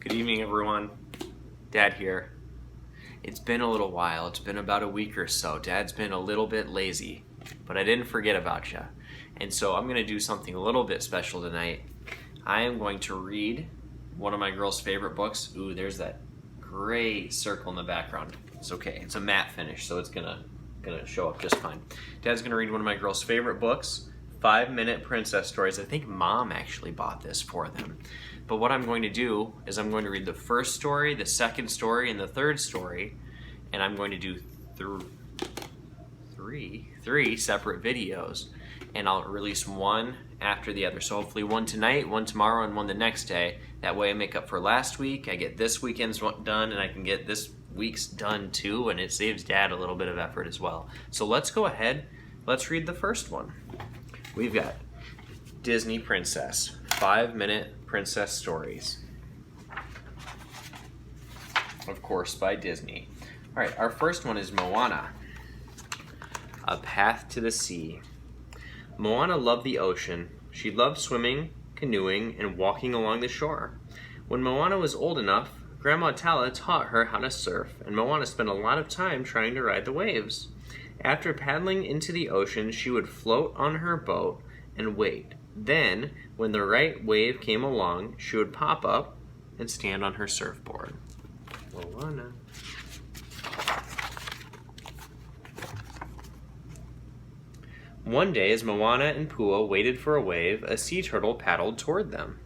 Good evening, everyone. Dad here. It's been a little while. It's been about a week or so. Dad's been a little bit lazy, but I didn't forget about you. And so I'm going to do something a little bit special tonight. I am going to read one of my girl's favorite books. Ooh, there's that great circle in the background. It's okay. It's a matte finish, so it's gonna show up just fine. Dad's going to read one of my girl's favorite books, 5-Minute Princess Stories. I think Mom actually bought this for them. But what I'm going to do is I'm going to read the first story, the second story, and the third story, and I'm going to do three separate videos, and I'll release one after the other. So hopefully one tonight, one tomorrow, and one the next day. That way I make up for last week, I get this weekend's done, and I can get this week's done too, and it saves Dad a little bit of effort as well. So let's go ahead, let's read the first one. We've got Disney Princess, 5-Minute Princess Stories. Of course, by Disney. All right, our first one is Moana, A Path to the Sea. Moana loved the ocean. She loved swimming, canoeing, and walking along the shore. When Moana was old enough, Grandma Tala taught her how to surf, and Moana spent a lot of time trying to ride the waves. After paddling into the ocean, she would float on her boat and wait. Then, when the right wave came along, she would pop up and stand on her surfboard. Moana. One day, as Moana and Pua waited for a wave, a sea turtle paddled toward them.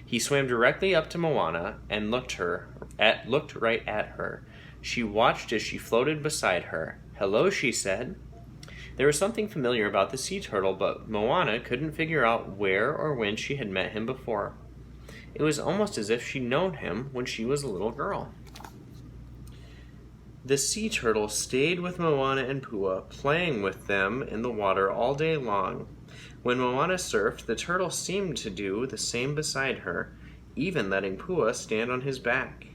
He swam directly up to Moana and looked right at her. She watched as she floated beside her. "Hello," she said. There was something familiar about the sea turtle, but Moana couldn't figure out where or when she had met him before. It was almost as if she'd known him when she was a little girl. The sea turtle stayed with Moana and Pua, playing with them in the water all day long. When Moana surfed, the turtle seemed to do the same beside her, even letting Pua stand on his back.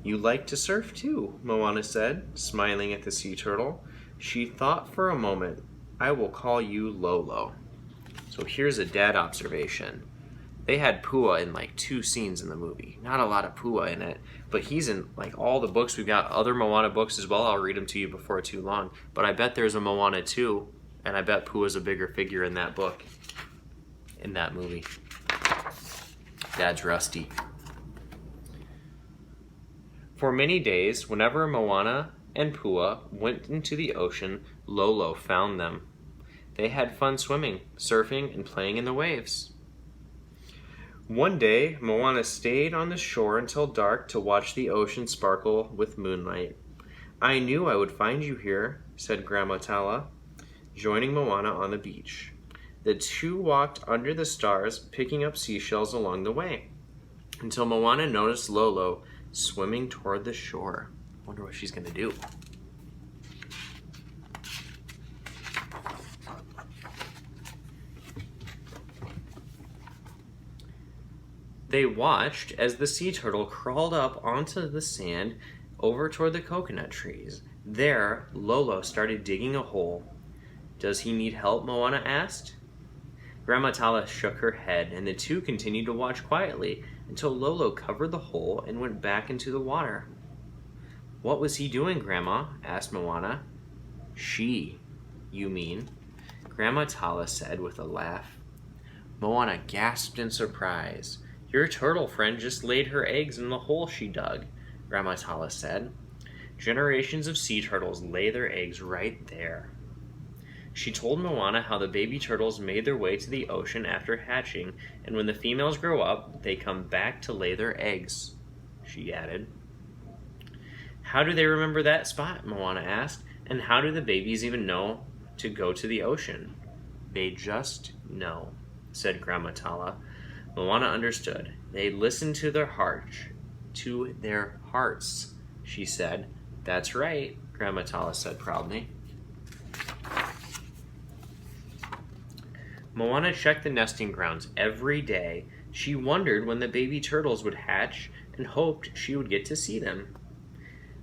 "You like to surf too," Moana said, smiling at the sea turtle. She thought for a moment. "I will call you Lolo." So here's a dad observation. They had Pua in like 2 scenes in the movie. Not a lot of Pua in it, but he's in like all the books. We've got other Moana books as well. I'll read them to you before too long. But I bet there's a Moana 2, and I bet Pua's a bigger figure in that book, in that movie. Dad's rusty. For many days, whenever Moana and Pua went into the ocean, Lolo found them. They had fun swimming, surfing, and playing in the waves. One day, Moana stayed on the shore until dark to watch the ocean sparkle with moonlight. "I knew I would find you here," said Grandma Tala, joining Moana on the beach. The two walked under the stars, picking up seashells along the way, until Moana noticed Lolo swimming toward the shore. Wonder what she's gonna do. They watched as the sea turtle crawled up onto the sand over toward the coconut trees. There, Lolo started digging a hole. "Does he need help?" Moana asked. Grandma Tala shook her head, and the two continued to watch quietly until Lolo covered the hole and went back into the water. "What was he doing, Grandma?" asked Moana. "She, you mean," Grandma Tala said with a laugh. Moana gasped in surprise. "Your turtle friend just laid her eggs in the hole she dug," Grandma Tala said. "Generations of sea turtles lay their eggs right there." She told Moana how the baby turtles made their way to the ocean after hatching, and when the females grow up, they come back to lay their eggs, she added. "How do they remember that spot?" Moana asked. "And how do the babies even know to go to the ocean?" "They just know," said Grandma Tala. Moana understood. "They listen to their hearts, she said. "That's right," Grandma Tala said proudly. Moana checked the nesting grounds every day. She wondered when the baby turtles would hatch and hoped she would get to see them.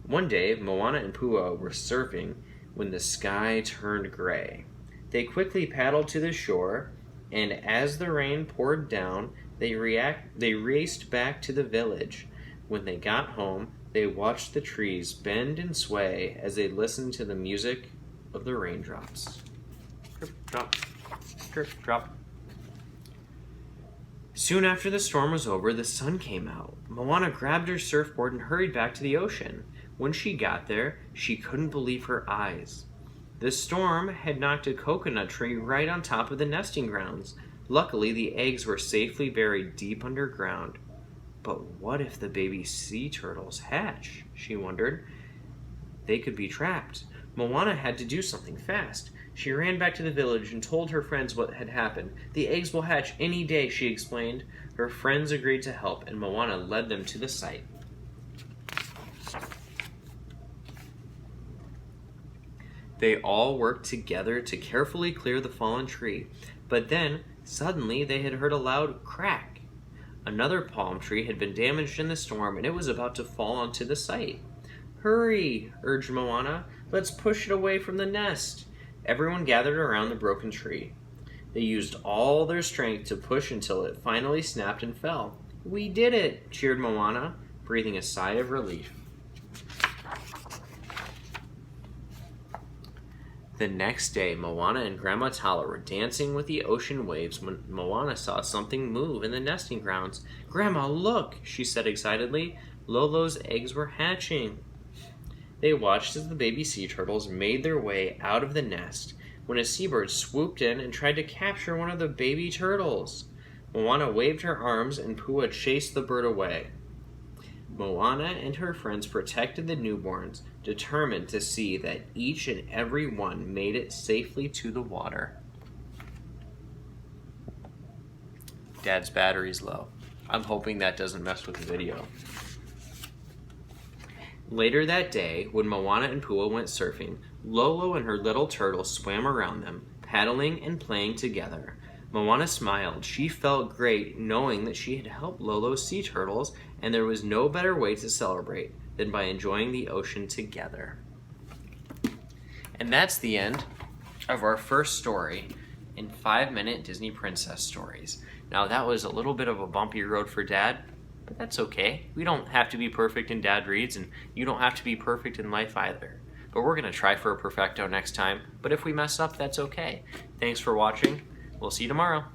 One day, Moana and Pua were surfing when the sky turned gray. They quickly paddled to the shore, and as the rain poured down, They raced back to the village. When they got home, they watched the trees bend and sway as they listened to the music of the raindrops. Drip, drop, drip, drop. Soon after the storm was over, the sun came out. Moana grabbed her surfboard and hurried back to the ocean. When she got there, she couldn't believe her eyes. The storm had knocked a coconut tree right on top of the nesting grounds. Luckily, the eggs were safely buried deep underground. But what if the baby sea turtles hatch? She wondered. They could be trapped. Moana had to do something fast. She ran back to the village and told her friends what had happened. The eggs will hatch any day, she explained. Her friends agreed to help, and Moana led them to the site. They all worked together to carefully clear the fallen tree, but then, suddenly, they had heard a loud crack. Another palm tree had been damaged in the storm, and it was about to fall onto the site. "Hurry," urged Moana. "Let's push it away from the nest." Everyone gathered around the broken tree. They used all their strength to push until it finally snapped and fell. "We did it," cheered Moana, breathing a sigh of relief. The next day, Moana and Grandma Tala were dancing with the ocean waves when Moana saw something move in the nesting grounds. "Grandma, look!" she said excitedly. Lolo's eggs were hatching. They watched as the baby sea turtles made their way out of the nest when a seabird swooped in and tried to capture one of the baby turtles. Moana waved her arms and Pua chased the bird away. Moana and her friends protected the newborns, determined to see that each and every one made it safely to the water. Dad's battery's low. I'm hoping that doesn't mess with the video. Later that day, when Moana and Pua went surfing, Lolo and her little turtle swam around them, paddling and playing together. Moana smiled. She felt great knowing that she had helped Lolo's sea turtles, and there was no better way to celebrate than by enjoying the ocean together. And that's the end of our first story in 5-minute Disney Princess Stories. Now that was a little bit of a bumpy road for Dad, but that's okay. We don't have to be perfect in Dad Reads, and you don't have to be perfect in life either. But we're going to try for a perfecto next time, but if we mess up, that's okay. Thanks for watching. We'll see you tomorrow.